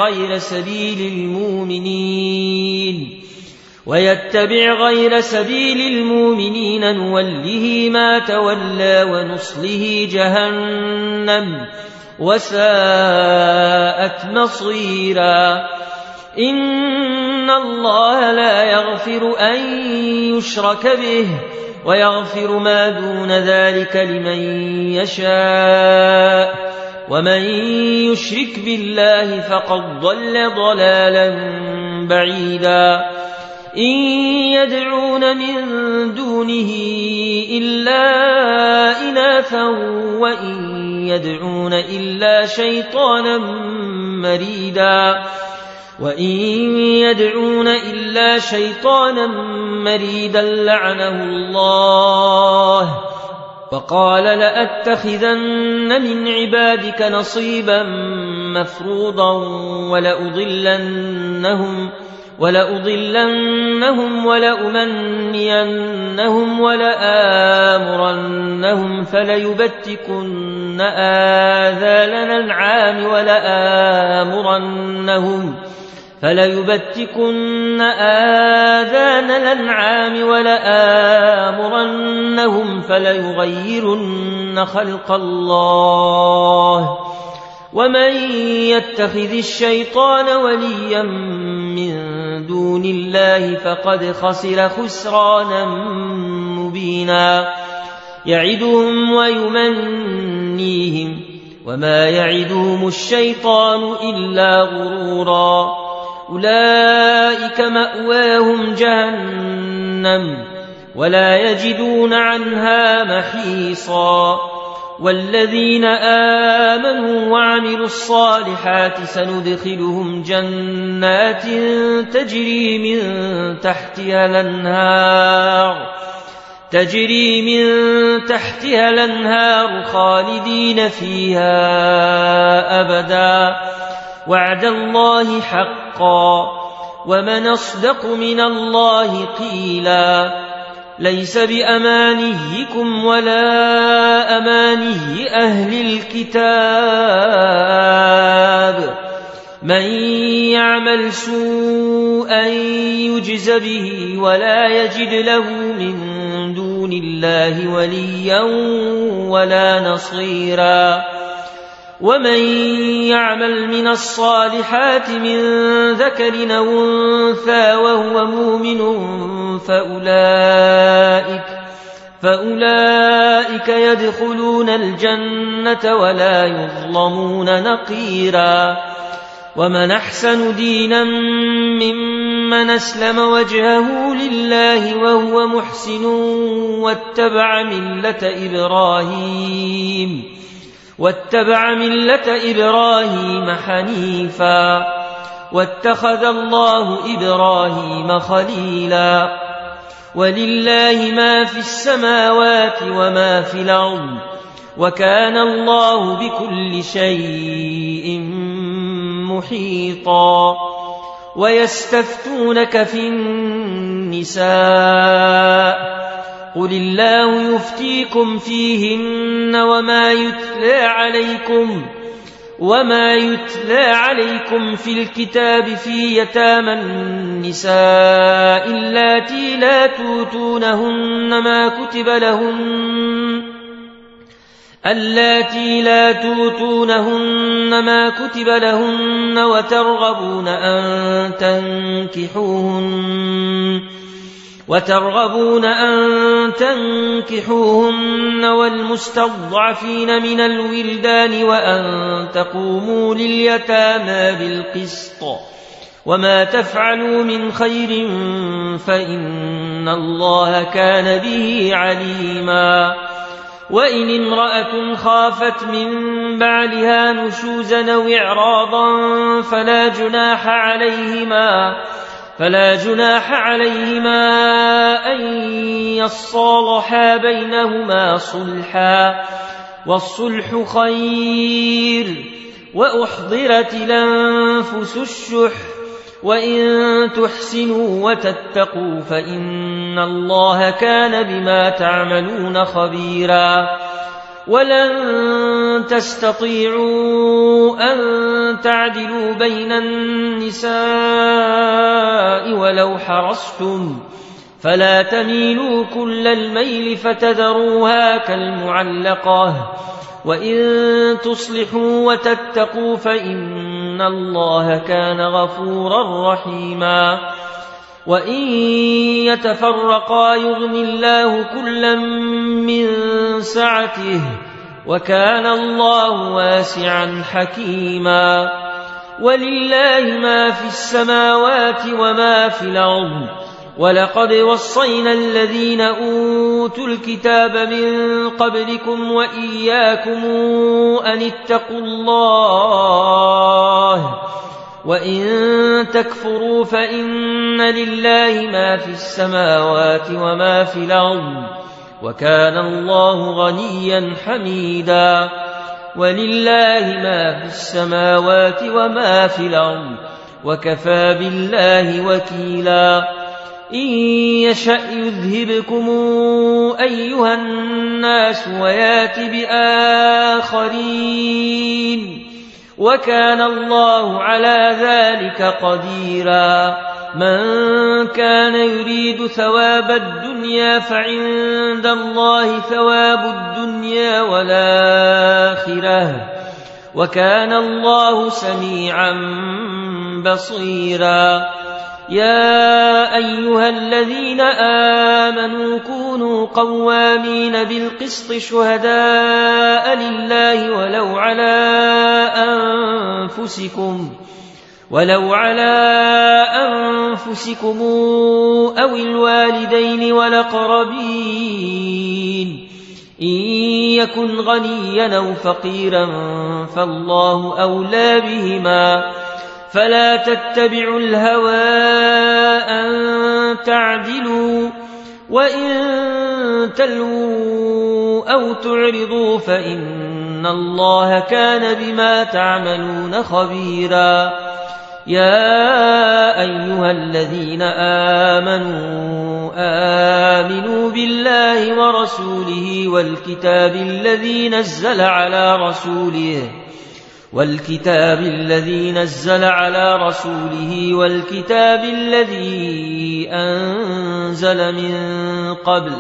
Speaker 1: غير سبيل المؤمنين نوله ما تولى ونصله جهنم وساءت مصيرا إن الله لا يغفر أن يشرك به ويغفر ما دون ذلك لمن يشاء ومن يشرك بالله فقد ضل ضلالا بعيدا إن يدعون من دونه إلا إناثا وإن يدعون إلا شيطانا مريدا لعنه الله وقال لأتخذن من عبادك نصيبا مفروضا ولأضلنهم ولأمنينهم ولآمرنهم فليبتكن آذان الأنعام ولآمرنهم فليغيرن خلق الله ومن يتخذ الشيطان وليا من دون الله فقد خسر خسرانا مبينا يعدهم ويمنيهم وما يعدهم الشيطان إلا غرورا أولئك مأواهم جهنم ولا يجدون عنها محيصا والذين آمنوا وعملوا الصالحات سندخلهم جنات تجري من تحتها الأنهار تجري من تحتها الأنهار خالدين فيها أبدا وعد الله حقا ومن أصدق من الله قيلا ليس بأمانيكم ولا أماني أهل الكتاب من يعمل سوءا يجز به ولا يجد له من دون الله وليا ولا نصيرا ومن يعمل من الصالحات من ذكر أو أنثى وهو مؤمن فأولئك يدخلون الجنة ولا يظلمون نقيرا ومن أحسن دينا ممن أسلم وجهه لله وهو محسن واتبع ملة إبراهيم حنيفا واتخذ الله إبراهيم خليلا ولله ما في السماوات وما في الأرض وكان الله بكل شيء محيطا ويستفتونك في النساء قل الله يفتيكم فيهن وما يتلى عليكم في الكتاب في يتامى النساء اللاتي لا توتونهن ما كتب لهن وترغبون أن تنكحوهن والمستضعفين من الولدان وأن تقوموا لليتامى بالقسط وما تفعلوا من خير فإن الله كان به عليما وإن امرأة خافت من بعلها نشوزا أو إعراضا فلا جناح عليهما أن يصالحا بينهما صلحا والصلح خير وأحضرت الأنفس الشح وإن تحسنوا وتتقوا فإن الله كان بما تعملون خبيرا ولن تستطيعوا أن تعدلوا بين النساء ولو حرصتم فلا تميلوا كل الميل فتذروها كالمعلقة وإن تصلحوا وتتقوا فإن الله كان غفورا رحيما وإن يتفرقا يغن الله كلا من سعته وكان الله واسعا حكيما ولله ما في السماوات وما في الأرض ولقد وصينا الذين أوتوا الكتاب من قبلكم وإياكم أن اتقوا الله وإن تكفروا فإن لله ما في السماوات وما في الأرض وكان الله غنيا حميدا ولله ما في السماوات وما في الأرض وكفى بالله وكيلا إن يشأ يذهبكم أيها الناس ويات بآخرين وكان الله على ذلك قديرا من كان يريد ثواب الدنيا فعند الله ثواب الدنيا والآخرة وكان الله سميعا بصيرا يا أيها الذين آمنوا كونوا قوامين بالقسط شهداء لله ولو على أنفسكم أو الوالدين والأقربين إن يكن غنيا أو فقيرا فالله أولى بهما فلا تتبعوا الهوى أن تعدلوا وإن تلووا أو تعرضوا فإن الله كان بما تعملون خبيرا. يا أيها الذين آمنوا بالله ورسوله والكتاب الذي نزل على رسوله والكتاب الذي أنزل من قبل،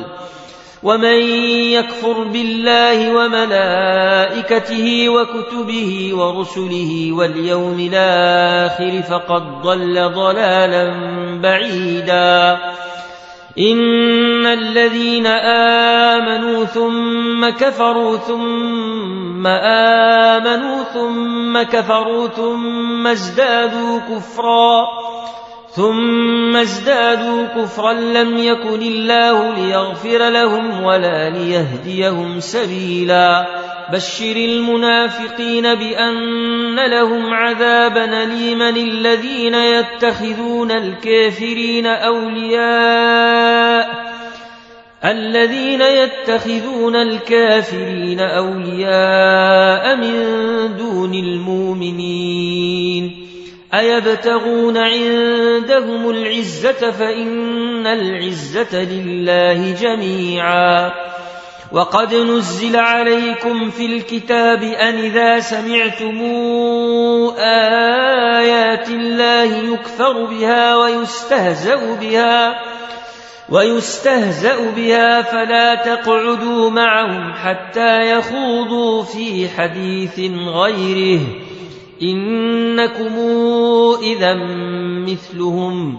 Speaker 1: ومن يكفر بالله وملائكته وكتبه ورسله واليوم الآخر فقد ضل ضلالا بعيدا. إن الذين آمنوا ثم كفروا ثم آمنوا ثم كفروا ثم ازدادوا كفرا لم يكن الله ليغفر لهم ولا ليهديهم سبيلا. بشر المنافقين بأن لهم عذابا أليما الذين يتخذون الكافرين أولياء من دون المؤمنين. أيبتغون عندهم العزة فإن العزة لله جميعا. وقد نزل عليكم في الكتاب أن إذا سمعتم آيات الله يكفر بها ويستهزأ بها فلا تقعدوا معهم حتى يخوضوا في حديث غيره إنكم إذا مثلهم.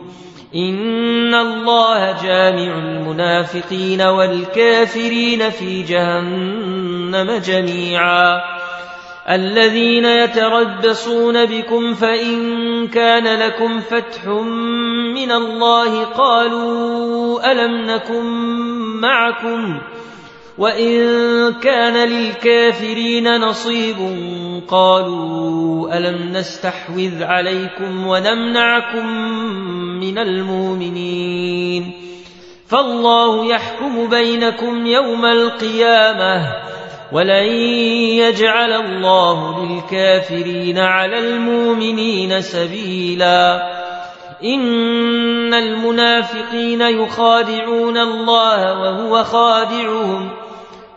Speaker 1: إن الله جامع المنافقين والكافرين في جهنم جميعا. الذين يتربصون بكم فإن كان لكم فتح من الله قالوا ألم نكن معكم، وإن كان للكافرين نصيب قالوا ألم نستحوذ عليكم ونمنعكم من المؤمنين. فالله يحكم بينكم يوم القيامة ولن يجعل الله للكافرين على المؤمنين سبيلا. إن المنافقين يخادعون الله وهو خادعهم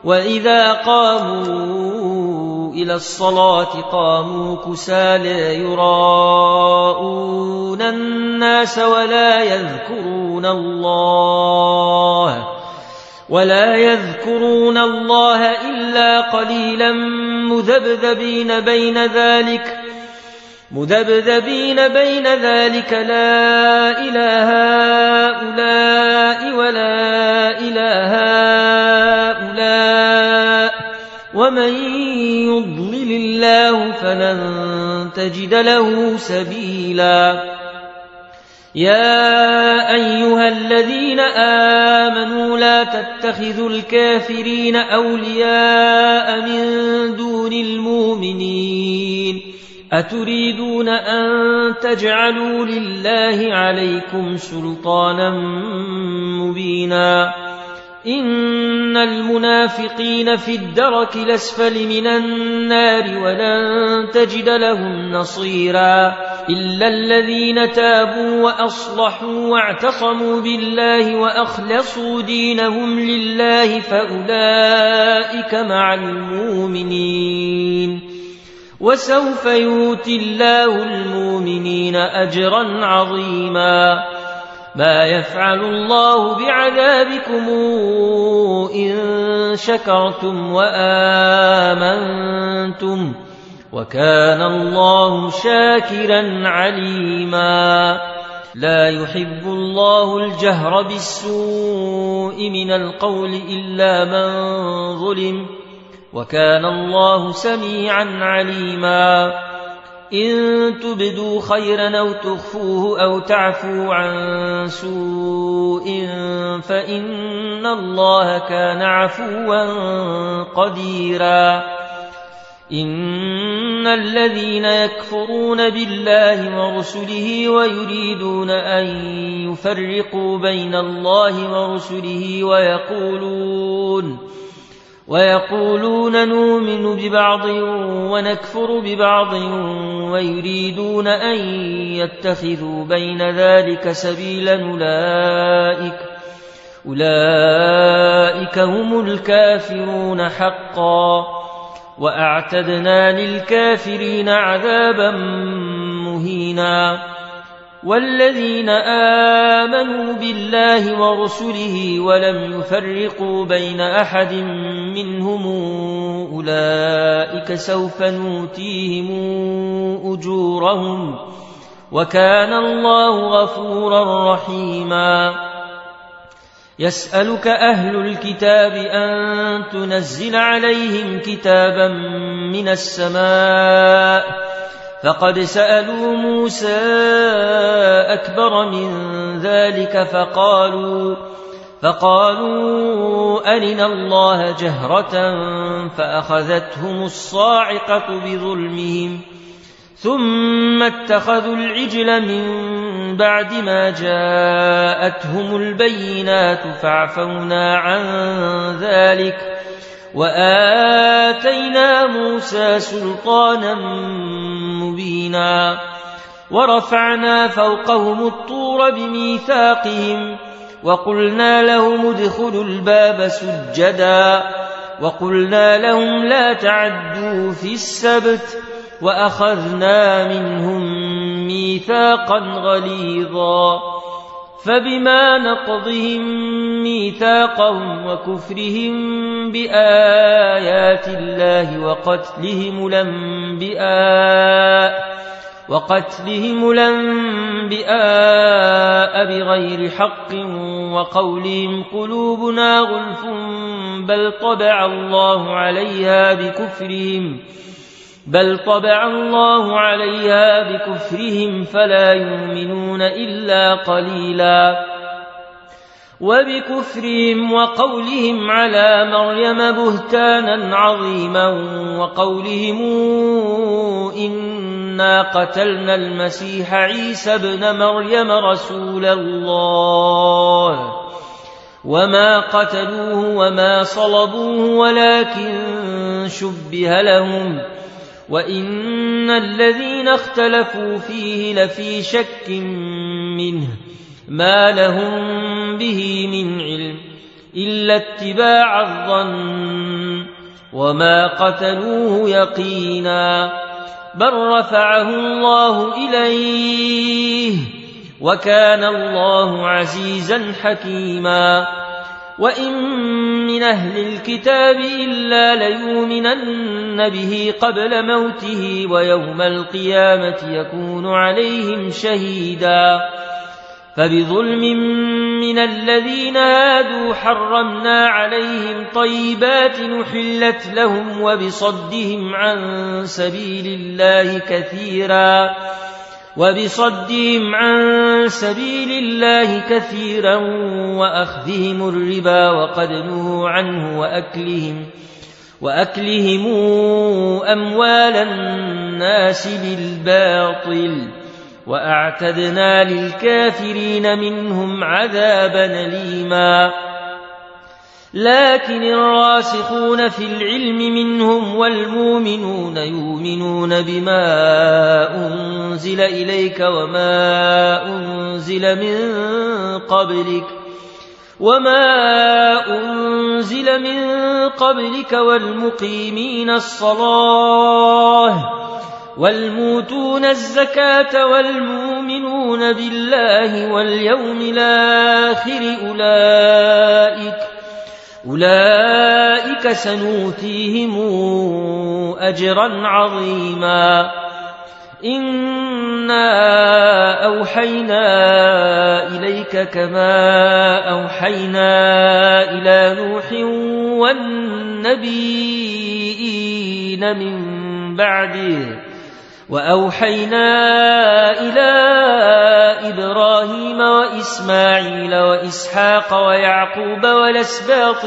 Speaker 1: وإذا قاموا إلى الصلاة قاموا كسالى يراءون الناس ولا يذكرون الله إلا قليلا مذبذبين بين ذلك لا إله هؤلاء ولا إله هؤلاء ومن يضلل الله فلن تجد له سبيلا. يا أيها الذين آمنوا لا تتخذوا الكافرين أولياء من دون المؤمنين. أتريدون أن تجعلوا لله عليكم سلطانا مبينا. إن المنافقين في الدرك الأسفل من النار ولن تجد لهم نصيرا إلا الذين تابوا وأصلحوا واعتصموا بالله وأخلصوا دينهم لله فأولئك مع المؤمنين وسوف يؤتي الله المؤمنين أجرا عظيما. ما يفعل الله بعذابكم إن شكرتم وآمنتم وكان الله شاكرا عليما. لا يحب الله الجهر بالسوء من القول إلا من ظلم وكان الله سميعا عليما. إن تبدوا خيرا أو تخفوه أو تعفوا عن سوء فإن الله كان عفوا قديرا. إن الذين يكفرون بالله ورسله ويريدون أن يفرقوا بين الله ورسله ويقولون نؤمن ببعض ونكفر ببعض ويريدون أن يتخذوا بين ذلك سبيلا أولئك هم الكافرون حقا وأعتدنا للكافرين عذابا مهينا والذين آمنوا بالله ورسله ولم يفرقوا بين أحد منهم أولئك سوف نؤتيهم أجورهم وكان الله غفورا رحيما يسألك أهل الكتاب أن تنزل عليهم كتابا من السماء فقد سألوا موسى أكبر من ذلك فقالوا أرنا الله جهرة فأخذتهم الصاعقة بظلمهم ثم اتخذوا العجل من بعد ما جاءتهم البينات فعفونا عن ذلك وآتينا موسى سلطانا مبينا ورفعنا فوقهم الطور بميثاقهم وقلنا لهم ادخلوا الباب سجدا وقلنا لهم لا تعدوا في السبت وأخذنا منهم ميثاقا غليظا فبما نقضهم ميثاقهم وكفرهم بآيات الله وقتلهم الأنبياء بغير حق وقولهم قلوبنا غلف بل طبع الله عليها بكفرهم فلا يؤمنون إلا قليلا وبكفرهم وقولهم على مريم بهتانا عظيما وقولهم إنا قتلنا المسيح عيسى ابن مريم رسول الله وما قتلوه وما صلبوه ولكن شبه لهم وإن الذين اختلفوا فيه لفي شك منه ما لهم به من علم إلا اتباع الظن وما قتلوه يقينا بل رفعه الله إليه وكان الله عزيزا حكيما وإن من أهل الكتاب إلا ليؤمنن به قبل موته ويوم القيامة يكون عليهم شهيدا فبظلم من الذين هادوا حرمنا عليهم طيبات نحلت لهم وبصدهم عن سبيل الله كثيرا وأخذهم الربا وقد نهوا عنه وأكلهم أموال الناس بالباطل وأعتدنا للكافرين منهم عذابا أليما لكن الراسخون في العلم منهم والمؤمنون يؤمنون بما أنزل إليك وما أنزل من قبلك والمقيمين الصلاة والموتون الزكاة والمؤمنون بالله واليوم الآخر أولئك سنؤتيهم أجرا عظيما إنا أوحينا إليك كما أوحينا إلى نوح والنبيين من بعده وأوحينا إلى إبراهيم وإسماعيل وإسحاق ويعقوب والأسباط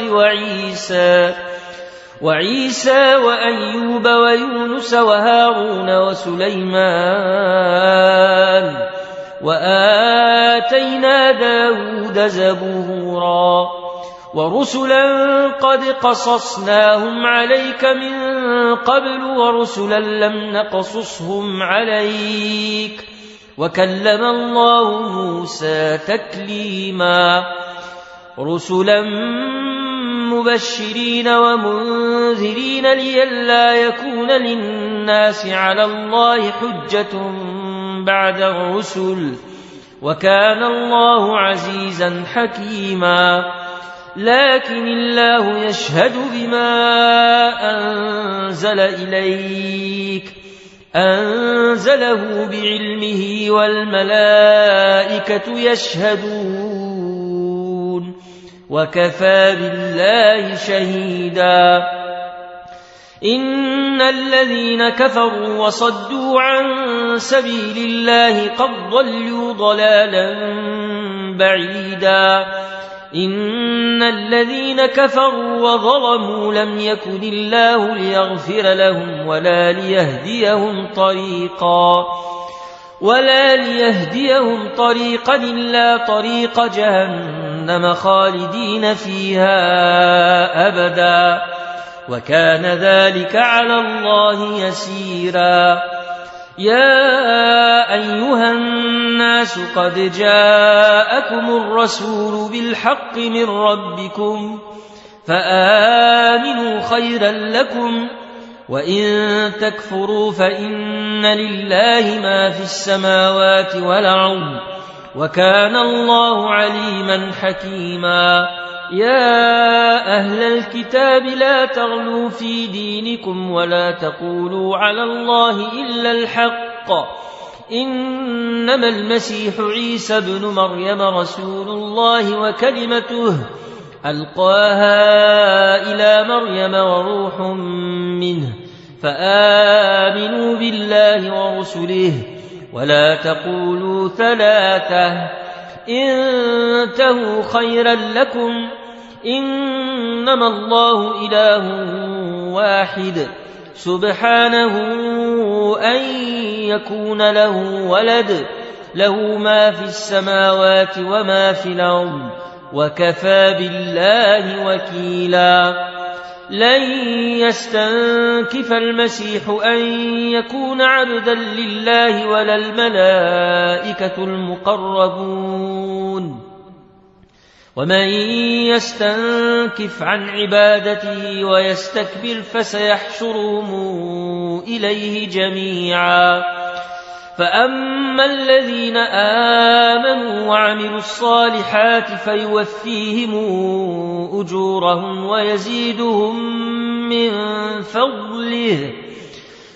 Speaker 1: وعيسى وأيوب ويونس وهارون وسليمان وآتينا داود زبورا ورسلا قد قصصناهم عليك من قبل ورسلا لم نقصصهم عليك وكلم الله موسى تكليما رسلا مبشرين ومنذرين لئلا يكون للناس على الله حجة بعد الرسل وكان الله عزيزا حكيما لكن الله يشهد بما أنزل إليك أنزله بعلمه والملائكة يشهدون وكفى بالله شهيدا إن الذين كفروا وصدوا عن سبيل الله قد ضلوا ضلالا بعيدا إن الذين كفروا وظلموا لم يكن الله ليغفر لهم ولا ليهديهم طريقا إلا طريق جهنم خالدين فيها أبدا وكان ذلك على الله يسيرا يا أيها الناس قد جاءكم الرسول بالحق من ربكم فآمنوا خيرا لكم وإن تكفروا فإن لله ما في السماوات والأرض وكان الله عليما حكيما يا أهل الكتاب لا تغلوا في دينكم ولا تقولوا على الله إلا الحق إنما المسيح عيسى ابن مريم رسول الله وكلمته ألقاها إلى مريم وروح منه فآمنوا بالله ورسله ولا تقولوا ثلاثة انتهوا خيرا لكم إنما الله إله واحد سبحانه أن يكون له ولد له ما في السماوات وما في الأرض وكفى بالله وكيلا لن يستنكف المسيح أن يكون عبدا لله ولا الملائكة المقربون ومن يستنكف عن عبادته ويستكبر فسيحشرهم إليه جميعا فأما الذين آمنوا وعملوا الصالحات فيوفيهم أجورهم ويزيدهم من فضله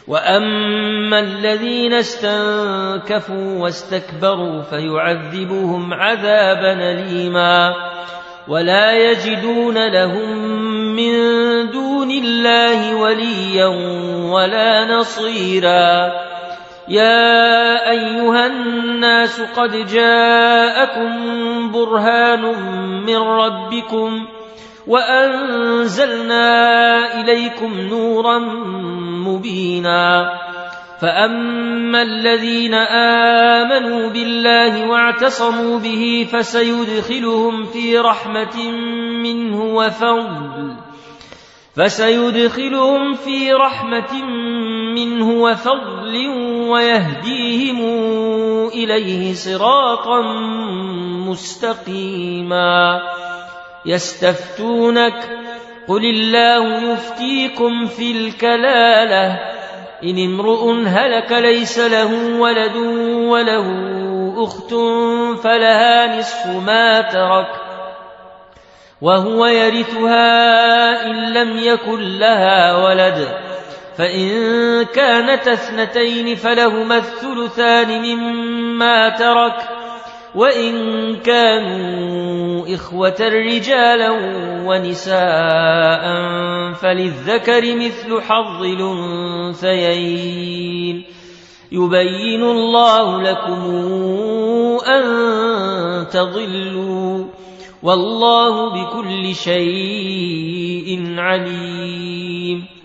Speaker 1: وأما الذين استنكفوا واستكبروا فيعذبهم عذابا أليما ولا يجدون لهم من دون الله وليا ولا نصيرا يا أيها الناس قد جاءكم برهان من ربكم وأنزلنا إليكم نورا مبينا فأما الذين آمنوا بالله واعتصموا به فسيدخلهم في رحمة منه وفضل ويهديهم إليه صراطا مستقيما يستفتونك قل الله يفتيكم في الكلالة إن امرؤ هلك ليس له ولد وله أخت فلها نصف ما ترك وهو يرثها إن لم يكن لها ولد فإن كانت اثنتين فلهما الثلثان مما ترك وإن كانوا إخوة رجالا ونساء فللذكر مثل حظ الأنثيين يبين الله لكم أن تضلوا والله بكل شيء عليم.